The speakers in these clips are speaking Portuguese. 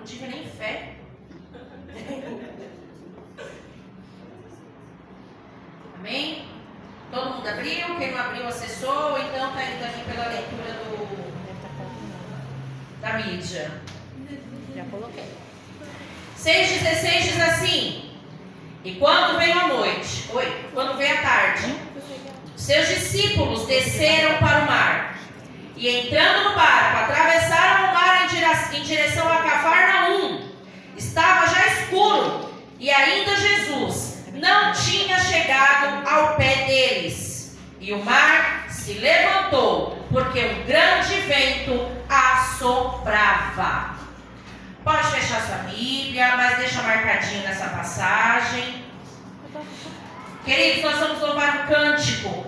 não tive nem fé. Amém? Todo mundo abriu? Quem não abriu, acessou? Então está indo aqui pela leitura da mídia. Já coloquei. 6,16 diz assim: e quando veio a noite, quando veio a tarde, seus discípulos desceram para o mar e, entrando no barco, atravessaram o mar em direção a Cafarnaum. Estava já escuro e ainda Jesus não tinha chegado ao pé deles. E o mar se levantou, porque um grande vento assoprava. Pode fechar sua Bíblia, mas deixa marcadinho nessa passagem. Queridos, nós vamos louvar um cântico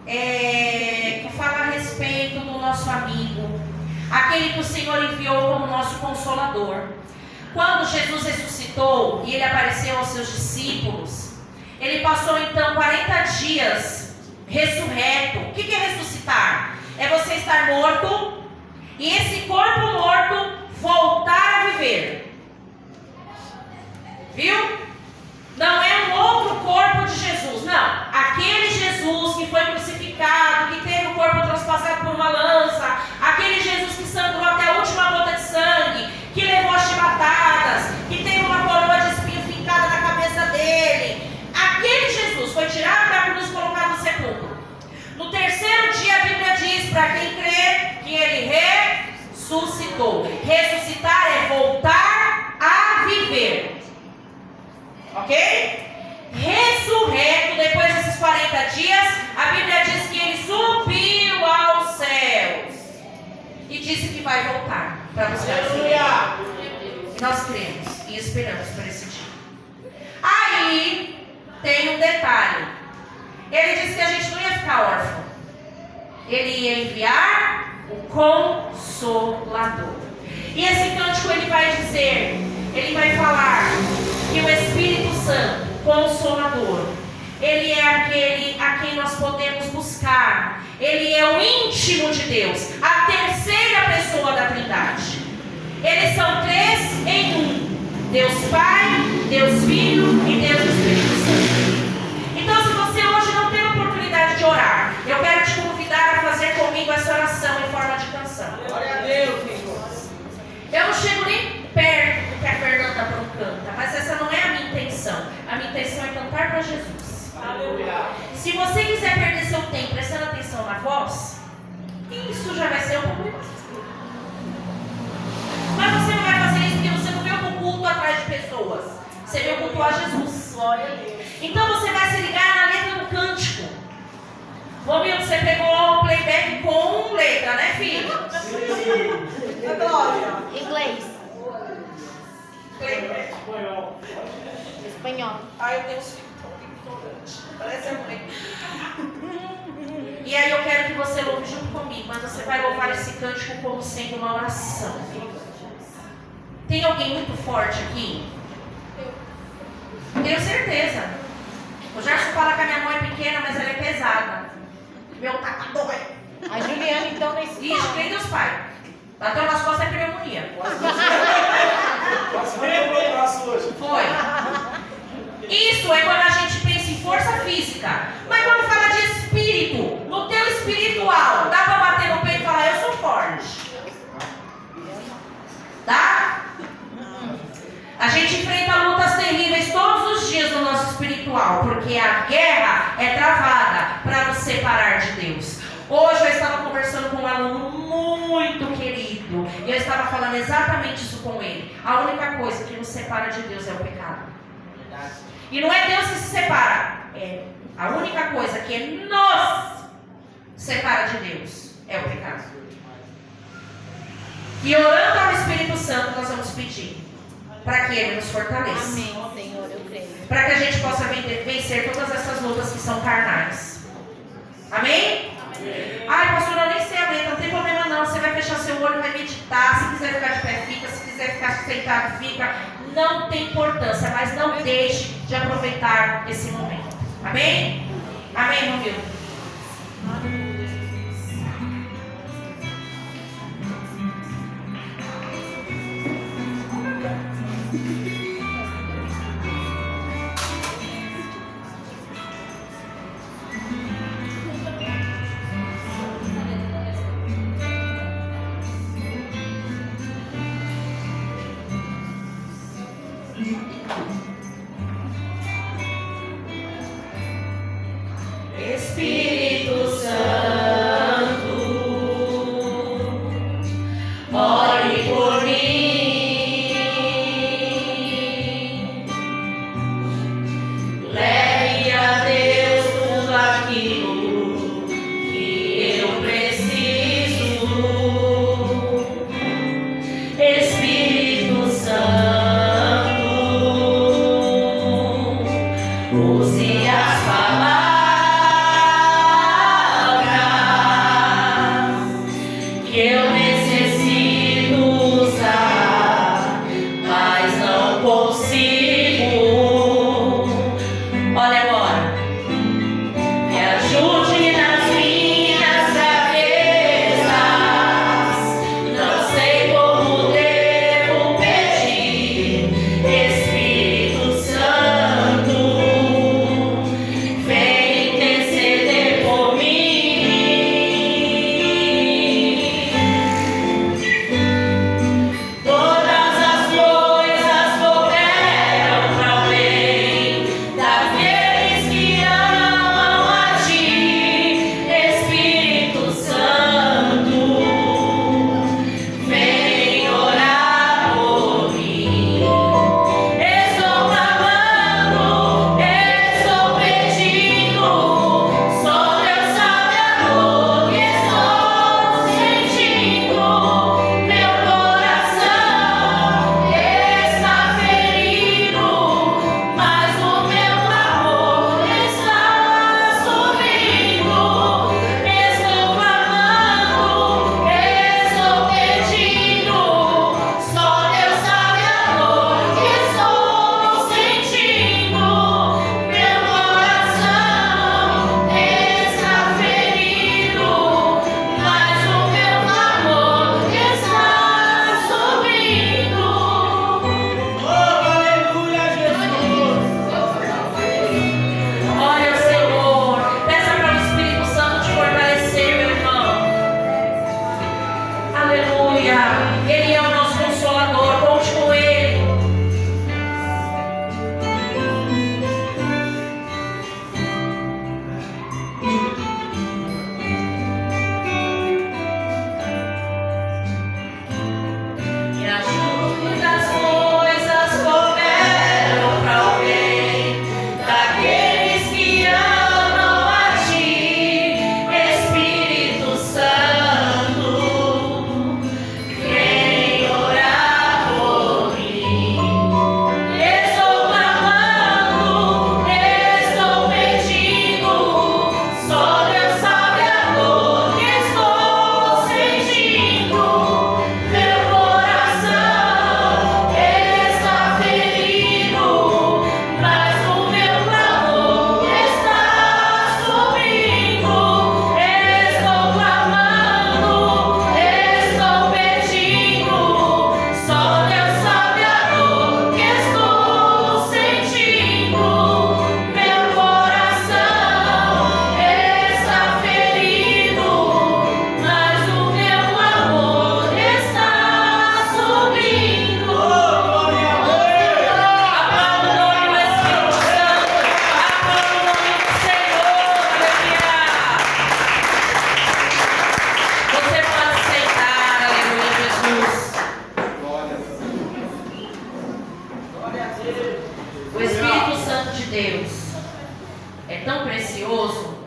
que fala a respeito do nosso amigo, aquele que o Senhor enviou como nosso consolador. Quando Jesus ressuscitou e ele apareceu aos seus discípulos, ele passou então 40 dias ressurreto. O que é ressuscitar? É você estar morto e esse corpo morto voltar a viver. Viu? Não é um outro corpo de Jesus, não. Aquele Jesus que foi crucificado, que teve o corpo traspassado por uma lança, aquele Jesus que sangrou até a última gota de sangue, que levou as chibatadas, que teve uma coroa de espinho fincada na cabeça dele. Aquele Jesus foi tirado da cruz e colocado no sepulcro. No terceiro dia a Bíblia diz, para quem crê, que ele ressuscitou. Ressuscitar é voltar a viver. Ok? Ressurreto, depois desses 40 dias, a Bíblia diz que ele subiu aos céus e disse que vai voltar para buscar o Senhor. Nós cremos e esperamos por esse dia. Aí tem um detalhe. Ele disse que a gente não ia ficar órfão. Ele ia enviar o Consolador. E esse cântico ele vai dizer, ele vai falar que o Espírito Santo, Consolador, ele é aquele a quem nós podemos buscar. Ele é o íntimo de Deus, a terceira pessoa da Trindade. Eles são três em um: Deus Pai, Deus Filho e Deus Espírito Santo. Então, se você hoje não tem a oportunidade de orar, eu quero te convidar a fazer comigo essa oração em forma de canção. Glória a Deus, Senhor. Eu não chego nem perto do que a Fernanda Brum canta, mas essa não é a minha intenção. A minha intenção é cantar para Jesus. Aleluia. Se você quiser perder seu tempo prestando atenção na voz, isso já vai ser um problema. Mas você não vai fazer isso porque você não veio com culto atrás de pessoas. Você veio cultuar Jesus. Glória a Deus. Então você vai se ligar na letra do cântico. Romildo, você pegou o playback com letra, né, filho? É glória. Inglês. Playback. Espanhol. Ah, eu tenho um filho tão ignorante. Parece a mãe. E aí eu quero que você louve junto comigo, mas você vai louvar esse cântico como sendo uma oração. Tem alguém muito forte aqui? Tenho certeza. O Gerson fala que a minha mão é pequena, mas ela é pesada. Meu tá dói. A Juliana, então, nesse Ixi, quem Deus Pai? Bateu nas costas é pneumonia. Quase foi o meu braço hoje. Foi. Isso é quando a gente pensa em força física. Mas quando fala de espírito, no teu espiritual, dá pra bater no peito e falar, eu sou forte. Dá? A gente enfrenta lutas terríveis todos os dias no nosso espiritual, porque a guerra é travada para nos separar de Deus. Hoje eu estava conversando com um aluno muito querido e eu estava falando exatamente isso com ele. A única coisa que nos separa de Deus é o pecado. E não é Deus que se separa, é a única coisa que nos separa de Deus é o pecado. E orando ao Espírito Santo nós vamos pedir para que Ele nos fortaleça. Amém, Senhor, eu creio. Para que a gente possa vencer todas essas lutas que são carnais. Amém? Ai, pastor, eu nem sei a letra, não tem problema não. Você vai fechar seu olho, vai meditar. Se quiser ficar de pé, fica. Se quiser ficar sentado, fica. Não tem importância, mas não deixe de aproveitar esse momento. Amém? Amém, Romildo? Deus é tão precioso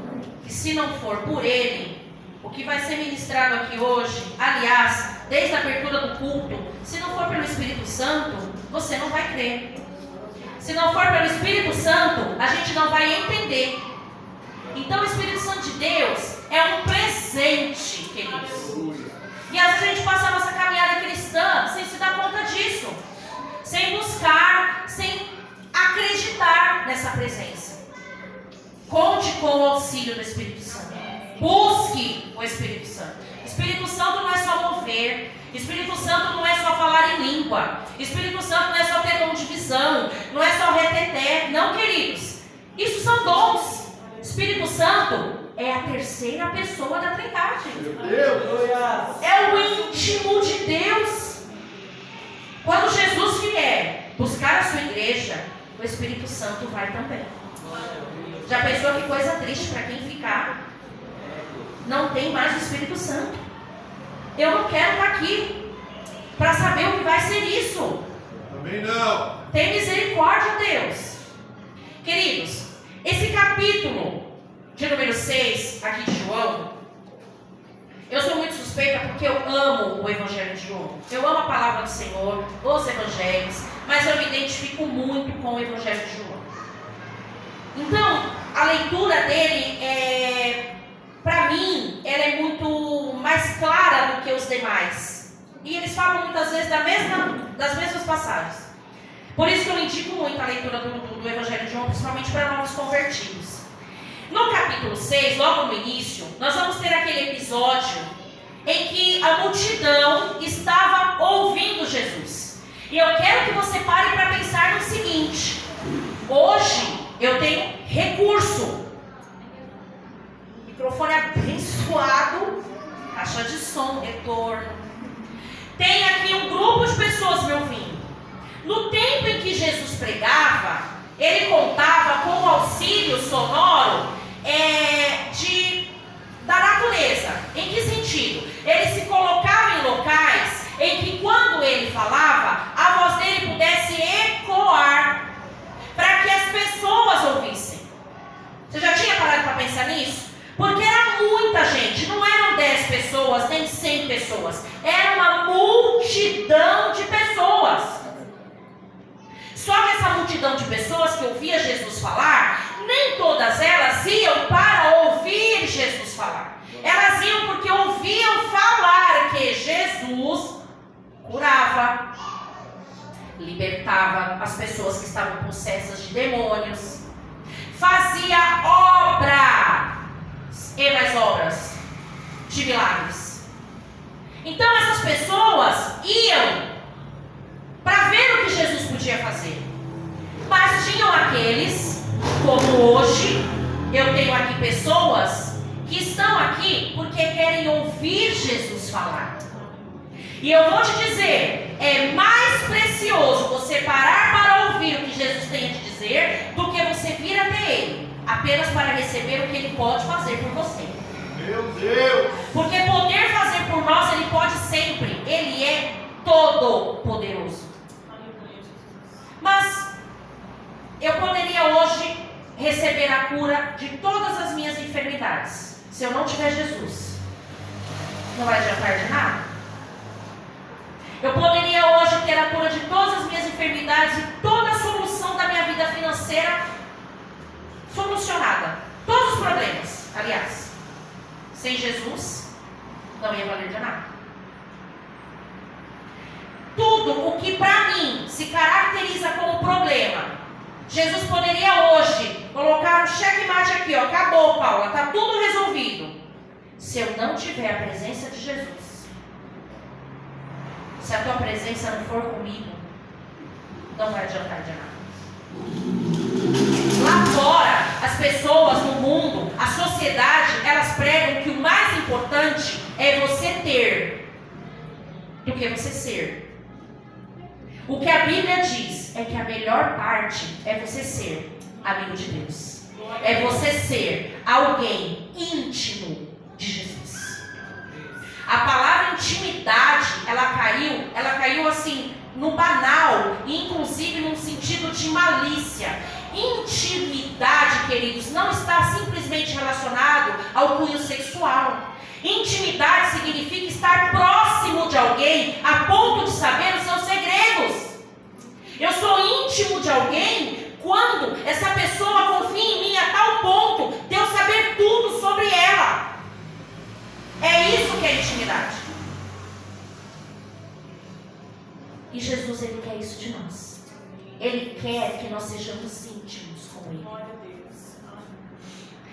que, se não for por Ele, o que vai ser ministrado aqui hoje, aliás, desde a abertura do culto, se não for pelo Espírito Santo, você não vai crer. Se não for pelo Espírito Santo, a gente não vai entender. Então, o Espírito Santo de Deus é um presente, queridos. E às vezes a gente passa a nossa caminhada cristã sem se dar conta disso, sem buscar, sem acreditar nessa presença. Conte com o auxílio do Espírito Santo. Busque o Espírito Santo. Espírito Santo não é só mover. Espírito Santo não é só falar em língua. Espírito Santo não é só ter dom de visão. Não é só reteté. Não, queridos. Isso são dons. Espírito Santo é a terceira pessoa da Trindade. É o íntimo de Deus. Quando Jesus vier buscar a sua igreja, o Espírito Santo vai também. Já pensou que coisa triste para quem ficar? Não tem mais o Espírito Santo. Eu não quero estar aqui para saber o que vai ser isso. Também não. Tem misericórdia, Deus. Queridos, esse capítulo de número 6 aqui de João, eu sou muito suspeita porque eu amo o Evangelho de João. Eu amo a palavra do Senhor, os Evangelhos, mas eu me identifico muito com o Evangelho de João. Então, a leitura dele, para mim, ela é muito mais clara do que os demais. E eles falam muitas vezes das mesmas passagens. Por isso que eu indico muito a leitura do Evangelho de João, principalmente para novos convertidos. No capítulo 6, logo no início, nós vamos ter aquele episódio em que a multidão estava ouvindo Jesus. E eu quero que você pare para pensar no seguinte: hoje eu tenho recurso, microfone abençoado, caixa de som, retorno. Tem aqui um grupo de pessoas me ouvindo. No tempo em que Jesus pregava, ele contava com o auxílio sonoro da natureza. Em que sentido? Ele se colocava em locais em que, quando ele falava, a voz dele pudesse ecoar, para que as pessoas ouvissem. Você já tinha parado para pensar nisso? Porque era muita gente, não eram 10 pessoas, nem 100 pessoas. Era uma multidão de pessoas. Só que essa multidão de pessoas que ouvia Jesus falar, nem todas elas iam para ouvir Jesus falar. Elas iam porque ouviam falar que Jesus curava, libertava as pessoas que estavam possessas de demônios, fazia e mais obras de milagres. Então essas pessoas iam para ver o que Jesus podia fazer. Mas tinham aqueles, como hoje, eu tenho aqui pessoas que estão aqui porque querem ouvir Jesus falar. E eu vou te dizer, é mais precioso você parar para ouvir o que Jesus tem a te dizer do que você vir até Ele, apenas para receber o que Ele pode fazer por você. Meu Deus! Porque poder fazer por nós, Ele pode sempre. Ele é todo poderoso. Mas eu poderia hoje receber a cura de todas as minhas enfermidades. Se eu não tiver Jesus, não vai adiantar de nada. Eu poderia hoje ter a cura de todas as minhas enfermidades e toda a solução da minha vida financeira solucionada. Todos os problemas, aliás. Sem Jesus, não ia valer de nada. Tudo o que para mim se caracteriza como problema, Jesus poderia hoje colocar um checkmate aqui, ó, acabou, Paula, está tudo resolvido. Se eu não tiver a presença de Jesus, se a tua presença não for comigo, não vai adiantar de nada. Lá fora, as pessoas no mundo, a sociedade, elas pregam que o mais importante é você ter do que você ser. O que a Bíblia diz é que a melhor parte é você ser amigo de Deus. É você ser alguém íntimo de Jesus. A palavra intimidade, ela caiu assim, no banal, e inclusive num sentido de malícia. Intimidade, queridos, não está simplesmente relacionado ao cunho sexual. Intimidade significa estar próximo de alguém a ponto de saber os seus segredos. Eu sou íntimo de alguém quando essa pessoa confia em mim a tal ponto de eu saber tudo sobre ela. É isso que é intimidade. E Jesus, Ele quer isso de nós. Ele quer que nós sejamos íntimos com Ele.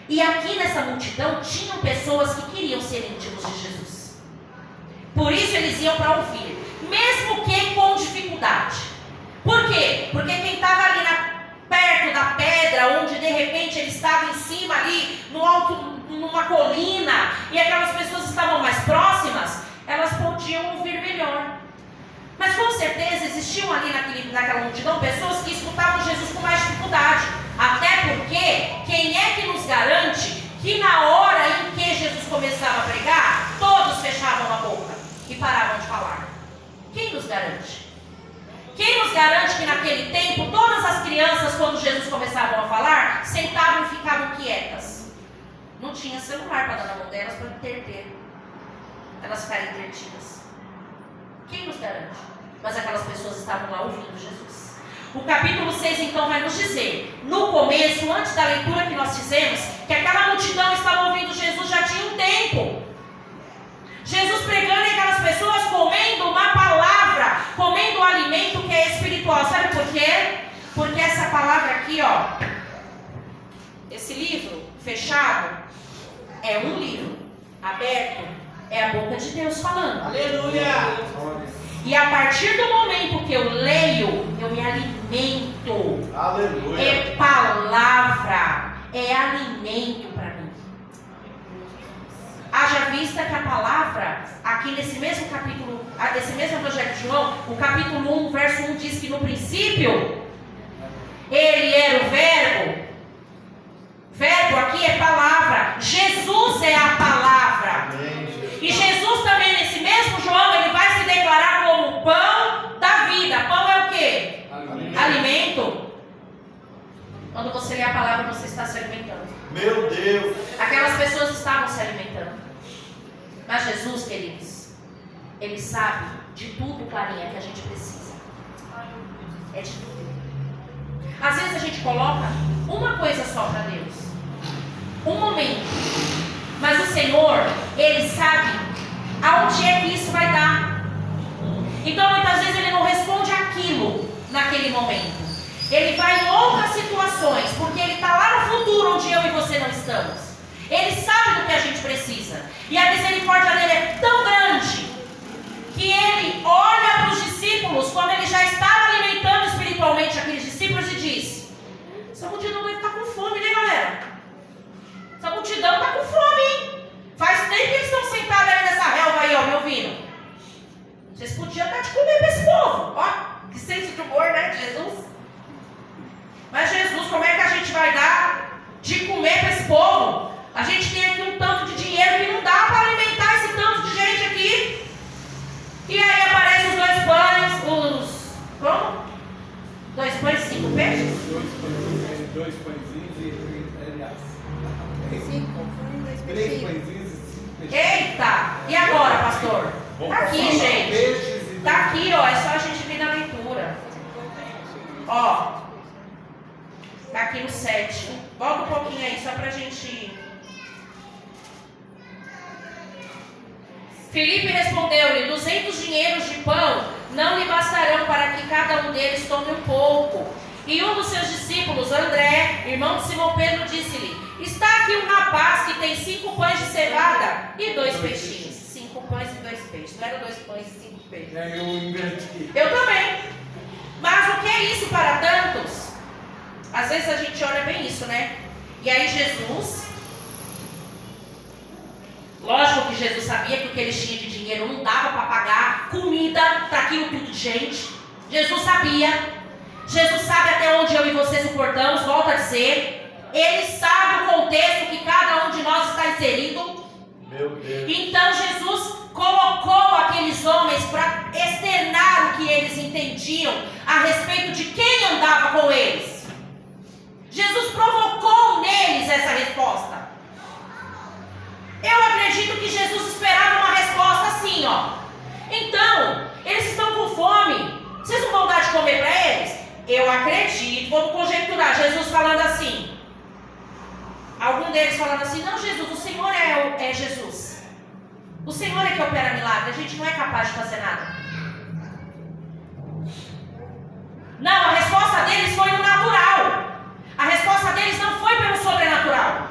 E aqui nessa multidão tinham pessoas que queriam ser íntimos de Jesus. Por isso eles iam para ouvir, mesmo que com dificuldade. Por quê? Porque quem estava ali perto da pedra, onde de repente ele estava em cima ali, no alto, numa colina, e aquelas pessoas estavam mais próximas, elas podiam ouvir melhor. Mas com certeza existiam ali naquela multidão pessoas que escutavam Jesus com mais dificuldade. Até porque, quem é que nos garante que na hora em que Jesus começava a pregar, todos fechavam a boca e paravam de falar? Quem nos garante? Quem nos garante que naquele tempo, todas as crianças, quando Jesus começava a falar, sentavam e ficavam quietas? Não tinha celular para dar na mão delas para entreter, elas ficarem entretidas. Quem nos garante? Mas aquelas pessoas estavam lá ouvindo Jesus. O capítulo 6 então vai nos dizer, no começo, antes da leitura que nós fizemos, que aquela multidão estava ouvindo Jesus já tinha um tempo. Jesus pregando e aquelas pessoas comendo uma palavra, comendo um alimento que é espiritual. Sabe por quê? Porque essa palavra aqui, ó, esse livro fechado é um livro, aberto é a boca de Deus falando. Aleluia! E a partir do momento que eu leio, eu me alimento. Aleluia! É palavra, é alimento para mim. Haja vista que a palavra, aqui nesse mesmo capítulo, nesse mesmo Evangelho de João, o capítulo 1, verso 1 diz que no princípio, ele era o verbo. Verbo aqui é palavra. Jesus é a palavra. E Jesus também, nesse mesmo João, ele vai se declarar como o pão da vida. Pão é o quê? Alimento. Quando você lê a palavra, você está se alimentando. Meu Deus! Aquelas pessoas estavam se alimentando. Mas Jesus, queridos, Ele sabe de tudo, Clarinha, que a gente precisa. É de tudo. Às vezes a gente coloca uma coisa só para Deus. Um momento. Mas o Senhor, Ele sabe aonde é que isso vai dar. Então muitas vezes Ele não responde aquilo naquele momento. Ele vai em outras situações, porque Ele está lá no futuro onde eu e você não estamos. Ele sabe do que a gente precisa. E a misericórdia dele é tão grande que Ele olha para os discípulos quando Ele já estava alimentando espiritualmente aqueles discípulos e diz: essa multidão deve estar com fome, né, galera? Essa multidão está com fome, hein? Faz tempo que eles estão sentados aí nessa relva aí, ó, me ouvindo. Vocês podiam dar de comer para esse povo. Ó, que senso de humor, né, de Jesus? Mas Jesus, como é que a gente vai dar de comer para esse povo? A gente tem aqui um tanto de dinheiro que não dá para alimentar esse tanto de gente aqui. E aí aparecem os 2 pães, como? 2 pães e 5 peixes? 2 pãezinhos e 5, 3 pãezinhos e 5 peixes. Eita! E agora, pastor? Tá aqui, gente. Tá aqui, ó. É só a gente vir na leitura. Ó. Tá aqui no 7. Volta um pouquinho aí, só pra gente. Filipe respondeu-lhe: 200 dinheiros de pão não lhe bastarão para que cada um deles tome um pouco. E um dos seus discípulos, André, irmão de Simão Pedro, disse-lhe: está aqui um rapaz que tem 5 pães de cevada e 2 peixinhos. 5 pães e 2 peixes. Não era 2 pães e 5 peixes. Eu inverti. Eu também. Mas o que é isso para tantos? Às vezes a gente olha bem isso, né? E aí Jesus, lógico que Jesus sabia que o que eles tinham de dinheiro não dava para pagar comida para aquilo tudo de gente. Jesus sabia. Jesus sabe até onde eu e você suportamos, volto a dizer. Ele sabe o contexto que cada um de nós está inserido. Meu Deus. Então Jesus colocou aqueles homens para externar o que eles entendiam a respeito de quem andava com eles. Jesus provocou neles essa resposta. Eu acredito que Jesus esperava uma resposta assim, ó. Então, eles estão com fome. Vocês não vão dar de comer para eles? Eu acredito, vamos conjecturar. Jesus falando assim. Algum deles falando assim: não, Jesus, o Senhor é Jesus. O Senhor é que opera milagre. A gente não é capaz de fazer nada. Não, a resposta deles foi no natural. A resposta deles não foi pelo sobrenatural.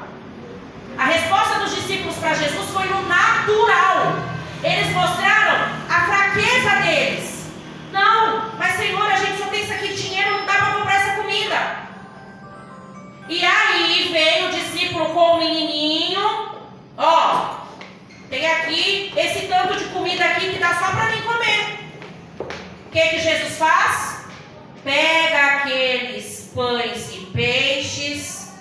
A resposta dos discípulos para Jesus foi no natural. Eles mostraram a fraqueza deles. Não, mas Senhor, a gente só tem isso aqui de dinheiro, não dá para comprar essa comida. E aí veio o discípulo com o menininho. Ó, tem aqui esse tanto de comida aqui que dá só para mim comer. O que Jesus faz? Pega aqueles pães e peixes,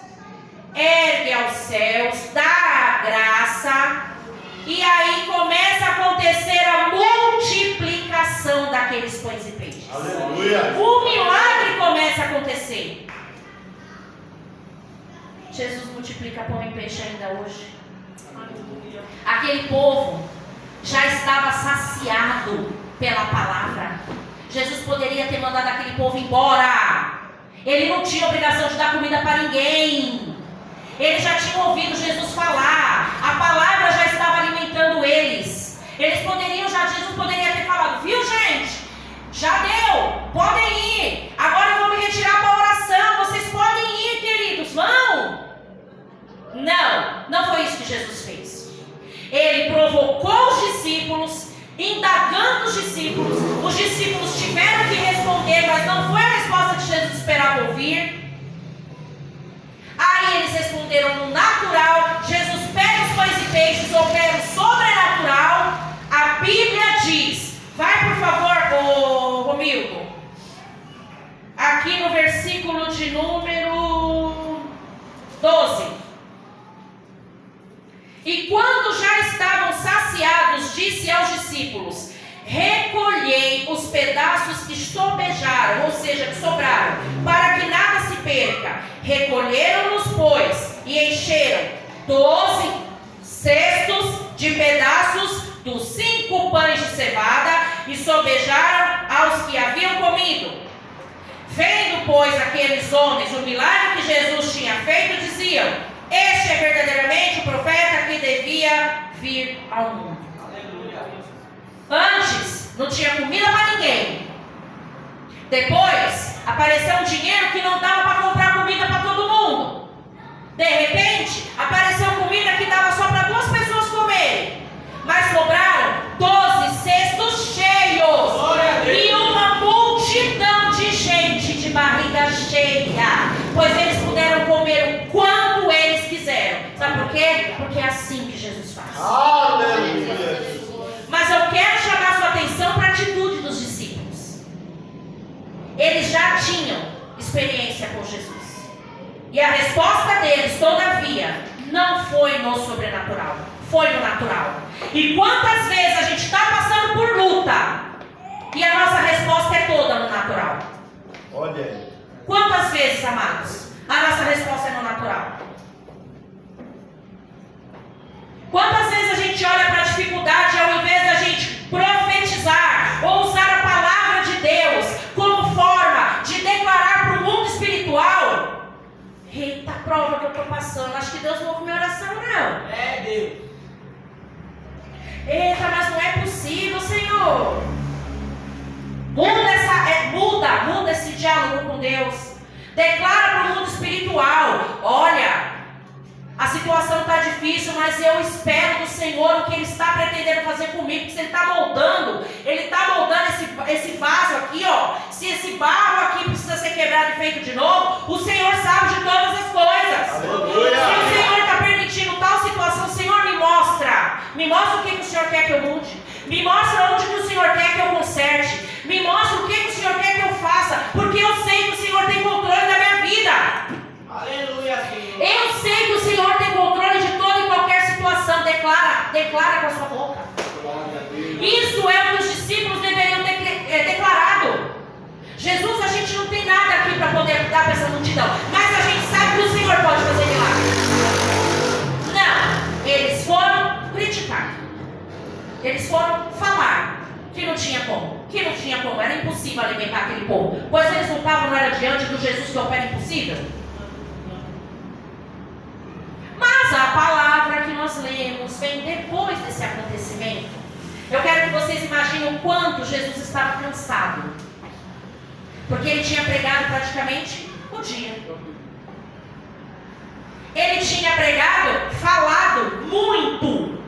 ergue aos céus, dá a graça, e aí começa a acontecer a multiplicação daqueles pães e peixes. Aleluia! O milagre começa a acontecer. Jesus multiplica pão e peixe ainda hoje. Aquele povo já estava saciado pela palavra. Jesus poderia ter mandado aquele povo embora. Ele não tinha obrigação de dar comida para ninguém. Eles já tinham ouvido Jesus falar. A palavra já estava alimentando eles. Jesus poderia ter falado: viu, gente? Já deu, podem ir. Agora eu vou me retirar para a oração. Vocês podem ir, queridos, vão. Não foi isso que Jesus fez. Ele provocou os discípulos, indagando os discípulos tiveram que responder, mas não foi a resposta que Jesus esperava ouvir. Aí eles responderam no natural. Jesus pega os pães e peixes, opera o sobrenatural. A Bíblia diz, vai por favor, Romildo, aqui no versículo de número 12. E quando já estavam saciados, disse aos discípulos: recolhei os pedaços que sobejaram, ou seja, que sobraram, para que nada se perca. Recolheram-nos, pois, e encheram 12 cestos de pedaços dos 5 pães de cevada, e sobejaram aos que haviam comido. Vendo, pois, aqueles homens o milagre que Jesus tinha feito, diziam: este é verdadeiramente o profeta que devia vir ao mundo. Antes não tinha comida para ninguém. Depois apareceu um dinheiro que não dava para comprar comida para todo mundo. De repente apareceu comida que dava só para 2 pessoas comerem. Mas sobraram 12 cestos cheios. E uma multidão de gente de barriga cheia. Pois eles puderam comer o quanto eles quiseram. Sabe por quê? Porque é assim que Jesus faz. Aleluia! Mas eu quero chamar sua atenção para a atitude dos discípulos. Eles já tinham experiência com Jesus. E a resposta deles, todavia, não foi no sobrenatural, foi no natural. E quantas vezes a gente está passando por luta e a nossa resposta é toda no natural? Olha aí. Quantas vezes, amados, a nossa resposta é no natural? Quantas vezes a gente olha para a dificuldade ao invés da gente profetizar ou usar a palavra de Deus como forma de declarar para o mundo espiritual: eita, prova que eu estou passando, acho que Deus não ouve minha oração, não. É Deus. Eita, mas não é possível, Senhor. Muda esse diálogo com Deus. Declara para o mundo espiritual: olha, a situação está difícil, mas eu espero do Senhor o que Ele está pretendendo fazer comigo. Porque se Ele está moldando esse vaso aqui, ó. Se esse barro aqui precisa ser quebrado e feito de novo, o Senhor sabe de todas as coisas. Aleluia. Se o Senhor está permitindo tal situação, Senhor, me mostra o que o Senhor quer que eu mude. Me mostra onde que o Senhor quer que eu conserte. Me mostra o que o Senhor quer que eu faça. Porque eu sei que o Senhor tem controle da minha vida. Aleluia, Senhor. Eu sei que o Senhor tem controle de toda e qualquer situação. Declara com a sua boca. Isso é o que os discípulos deveriam ter declarado. Jesus, a gente não tem nada aqui para poder dar para essa multidão, mas a gente sabe que foram falar que não tinha como, era impossível alimentar aquele povo. Pois eles não estavam, não era diante do Jesus que opera impossível? Mas a palavra que nós lemos vem depois desse acontecimento. Eu quero que vocês imaginem o quanto Jesus estava cansado. Porque ele tinha pregado praticamente o dia. Ele tinha pregado, falado muito.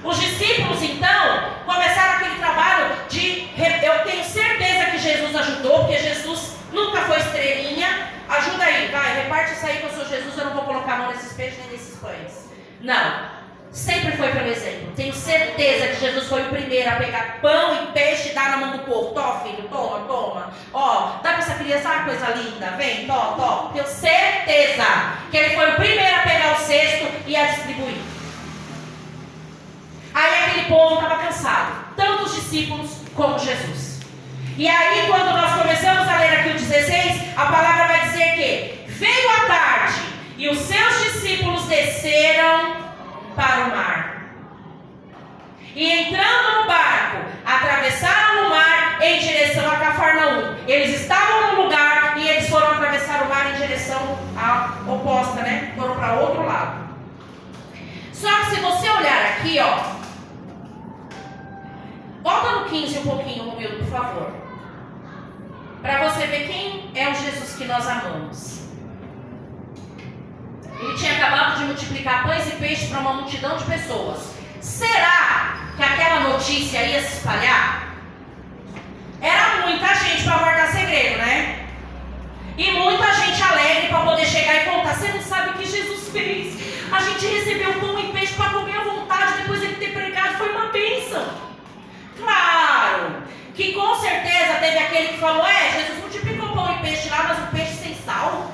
Os discípulos então começaram aquele trabalho de... Eu tenho certeza que Jesus ajudou, porque Jesus nunca foi estrelinha. Ajuda aí, vai, reparte isso aí que eu sou Jesus, eu não vou colocar a mão nesses peixes nem nesses pães. Não, sempre foi pelo exemplo. Tenho certeza que Jesus foi o primeiro a pegar pão e peixe e dar na mão do povo. Tó, filho, toma, toma. Ó, dá pra essa criança uma coisa linda, vem, tó, tó. Tenho certeza que ele foi o primeiro a pegar o cesto e a distribuir. Aí aquele povo estava cansado, tanto os discípulos como Jesus. E aí quando nós começamos a ler aqui o 16, a palavra vai dizer que veio a tarde e os seus discípulos desceram para o mar. E entrando no barco, atravessaram o mar em direção a Cafarnaum. Eles estavam no lugar e eles foram atravessar o mar em direção oposta, né? Foram para outro lado. Só que se você olhar aqui, ó, volta no 15 um pouquinho, Romildo, por favor. Para você ver quem é o Jesus que nós amamos. Ele tinha acabado de multiplicar pães e peixes para uma multidão de pessoas. Será que aquela notícia ia se espalhar? Era muita gente para guardar segredo, né? E muita gente alegre para poder chegar e contar. Você não sabe o que Jesus fez? A gente recebeu pão e peixe para comer à vontade depois de ele ter pregado. Foi uma bênção. Claro que com certeza teve aquele que falou: Jesus multiplicou pão e peixe lá, mas o peixe sem sal.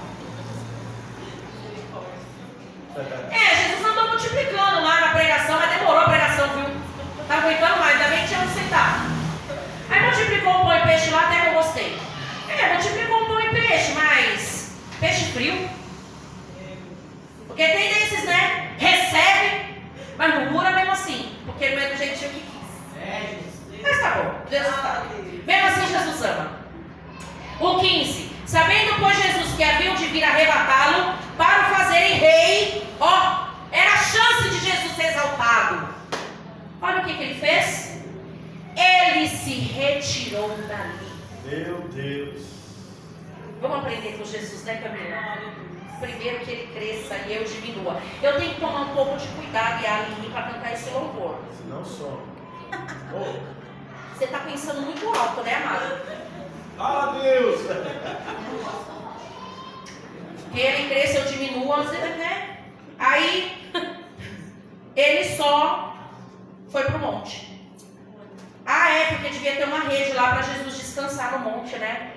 Jesus andou multiplicando lá na pregação, mas demorou a pregação, viu? Tá aguentando mais, ainda bem que tinha onde sentar. Aí multiplicou o pão e peixe lá, até que eu gostei. Multiplicou o pão e peixe, mas peixe frio. Porque tem desses, né? Recebe, mas murmura mesmo assim, porque não é do jeitinho que quis. Mas tá bom, Jesus tá. Mesmo assim Jesus ama. O 15. Sabendo, pois, Jesus que haviam de vir arrebatá-lo para o fazerem rei, ó, era a chance de Jesus ser exaltado. Olha o que ele fez. Ele se retirou dali. Meu Deus. Vamos aprender com Jesus, né, Camila? Primeiro que ele cresça e eu diminua. Eu tenho que tomar um pouco de cuidado e Aline para cantar esse louvor. Senão some. Você está pensando muito alto, né, amado? Ah, Deus! Que ele cresça, eu diminua, né? Aí ele só foi pro monte. Porque devia ter uma rede lá para Jesus descansar no monte, né?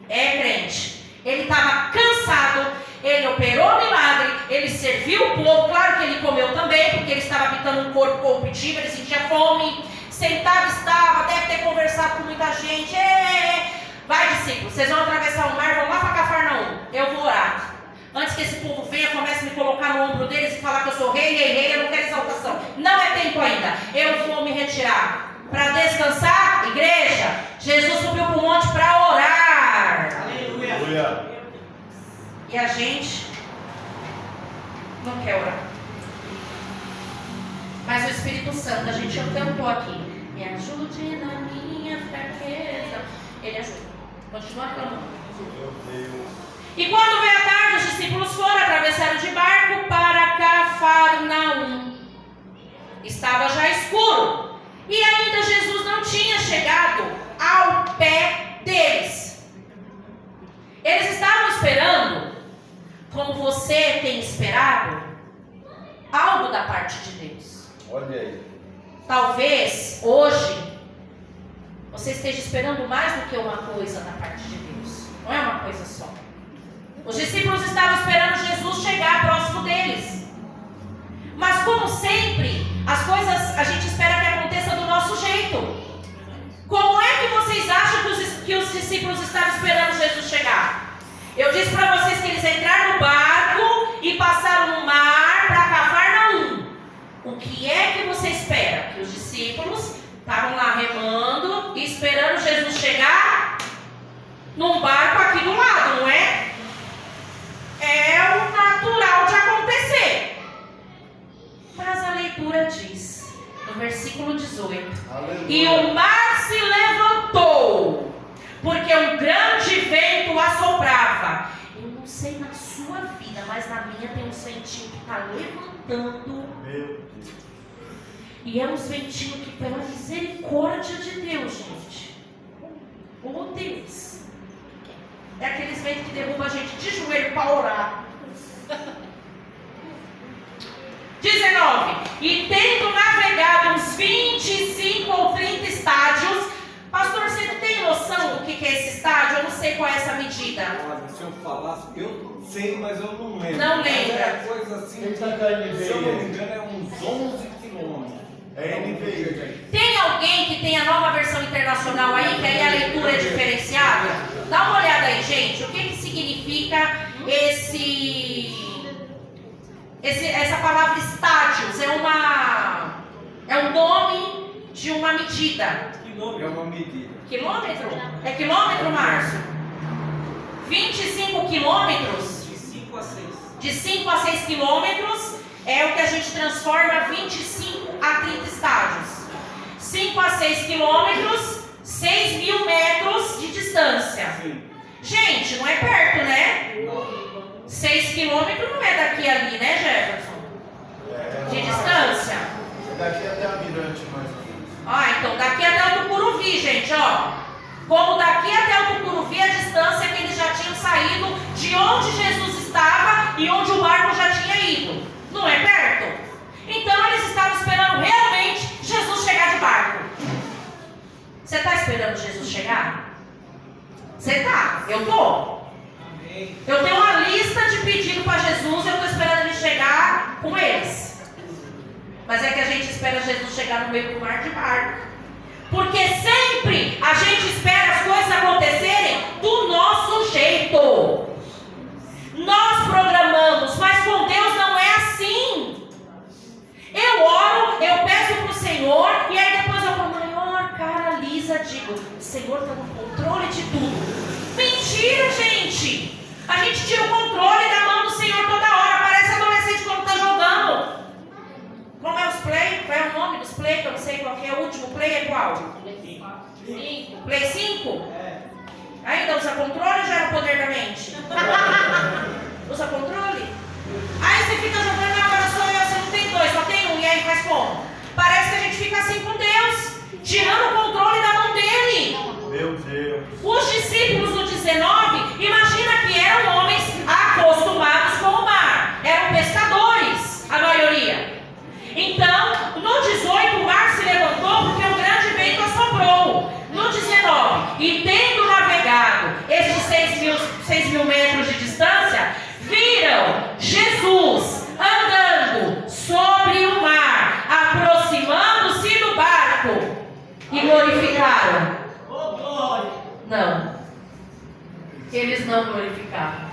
Crente. Ele estava cansado, ele operou o milagre, ele serviu o povo, claro que ele comeu também, porque ele estava habitando um corpo corruptível, ele sentia fome, sentado estava, deve ter conversado com muita gente. Vai, discípulos, vocês vão atravessar o mar, vão lá para Cafarnaum, eu vou orar. Antes que esse povo venha, comece a me colocar no ombro deles e falar que eu sou rei, eu não quero exaltação. Não é tempo ainda, eu vou me retirar. Para descansar, igreja, Jesus subiu para o monte para orar. Aleluia. E a gente não quer orar. Mas o Espírito Santo, a gente cantou aqui. Me ajude na minha fraqueza. Ele ajuda. Continua clamando. Meu Deus. E quando veio a tarde, os discípulos foram, atravessaram de barco para Cafarnaum. Estava já escuro. E ainda Jesus não tinha chegado ao pé deles. Eles estavam esperando, como você tem esperado, algo da parte de Deus. Olha aí. Talvez hoje você esteja esperando mais do que uma coisa da parte de Deus. Não é uma coisa só. Os discípulos estavam esperando Jesus chegar próximo deles. Mas como sempre, as coisas a gente espera que aconteça do nosso jeito. Como é que vocês acham que os discípulos estavam esperando Jesus chegar? Eu disse para vocês que eles entraram no barco e passaram no mar para Cafarnaum. O que é que você espera? Que os discípulos grande vento assoprava. Eu não sei na sua vida, mas na minha tem uns ventinhos que está levantando. Meu Deus. E é uns ventinhos que, pela misericórdia de Deus, gente. Oh Deus. É aqueles ventos que derrubam a gente de joelho para orar. 19. E tendo navegado uns 25 ou 30 estádios. Pastor, você não tem noção do que é esse estádio? Eu não sei qual é essa medida. Olha, se eu falasse, eu sei, mas eu não lembro. Não Mas lembra. é coisa assim, Quem tá caindo se eu não me aí? engano, é uns 11 quilômetros. É NVI. Tem alguém que tem a nova versão internacional aí, que aí a leitura é diferenciada? Dá uma olhada aí, gente. O que significa essa palavra estádios? É um nome de uma medida. É uma medida. Quilômetro? É quilômetro, Márcio? 25 quilômetros? De 5 a 6. De 5 a 6 quilômetros é o que a gente transforma 25 a 30 estádios. 5 a 6 quilômetros, 6.000 metros de distância. Sim. Gente, não é perto, né? Não. 6 quilômetros não é daqui a ali, né, Jefferson? De distância. É daqui até a Mirante, mais ou menos. Então daqui até o Tucuruvi, gente, ó. Como daqui até o Tucuruvi, a distância que eles já tinham saído de onde Jesus estava e onde o barco já tinha ido. Não é perto? Então eles estavam esperando realmente Jesus chegar de barco. Você está esperando Jesus chegar? Você está? Eu estou. Eu tenho uma lista de pedido para Jesus e eu estou esperando ele chegar com eles. Mas é que a gente espera Jesus chegar no meio do mar de barco. Porque sempre a gente espera as coisas acontecerem do nosso jeito. Nós programamos, mas com Deus não é assim. Eu oro, eu peço para o Senhor e aí depois eu com a maior cara lisa digo: o Senhor está no controle de tudo. Mentira, gente. A gente tira o controle da mão do Senhor toda hora. Parece adolescente quando está jogando. Como é os play? Qual é o nome dos play? Que eu não sei qual que é. O último play é qual? Play 5? Ainda usa controle ou já é o poder da mente? Usa controle? Aí você fica jogando, agora sou eu, você não tem dois, só tem um, e aí faz como? Parece que a gente fica assim com Deus, tirando o controle da mão dele. Meu Deus. Os discípulos no 19, imagina que eram homens acostumados com o mar, eram pescadores, a maioria. Então, no 18, o mar se levantou porque um grande vento assoprou. No 19, e tendo navegado estes 6.000 metros de distância, viram Jesus andando sobre o mar, aproximando-se do barco, e glorificaram. Não, eles não glorificaram.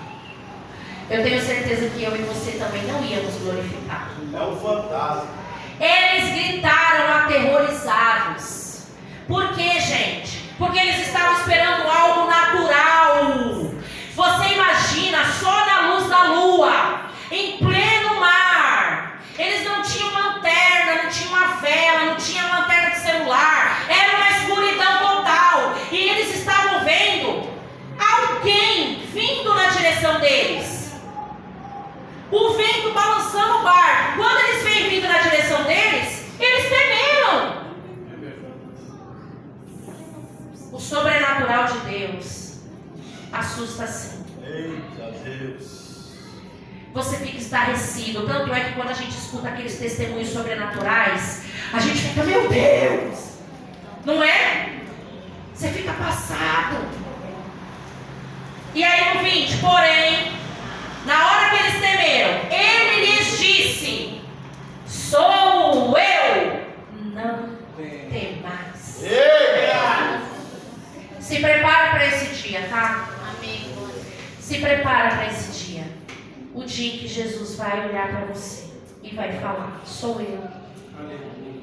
Eu tenho certeza que eu e você também não íamos glorificar. É um fantasma. Eles gritaram aterrorizados. Por quê, gente? Porque eles estavam esperando algo natural. Você imagina, só na luz da lua, em pleno mar. Eles não tinham lanterna, não tinham uma vela, não tinham lanterna de celular. Era uma escuridão total. E eles estavam vendo alguém vindo na direção deles. O vento balançando o barco. Quando eles vêm vindo na direção deles, eles temeram. O sobrenatural de Deus assusta sim. Eita Deus. Você fica estarrecido. Tanto é que quando a gente escuta aqueles testemunhos sobrenaturais, a gente fica, meu Deus. Não é? Você fica passado. E aí no 20, porém, na hora que eles temeram, ele lhes disse: sou eu, não temais. Eita. Se prepara para esse dia, tá? Amém, glória. Se prepara para esse dia. O dia em que Jesus vai olhar para você e vai falar: sou eu,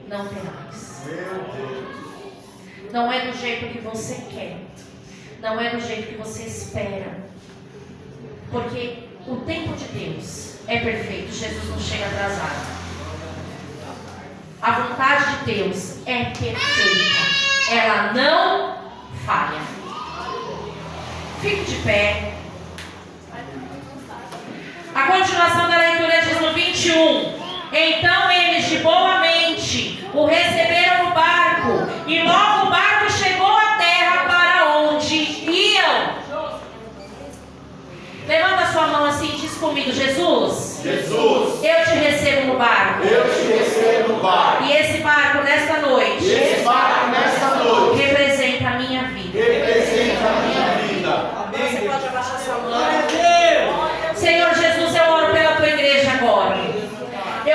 não temais. Meu Deus. Não é do jeito que você quer, não é do jeito que você espera, porque o tempo de Deus é perfeito. Jesus não chega atrasado. A vontade de Deus é perfeita, ela não falha. Fique de pé. A continuação da leitura diz no 21. Então eles de boa mente o receberam no barco, e logo o barco chegou à terra para onde iam. Levanta sua mão assim e diz comigo: Jesus,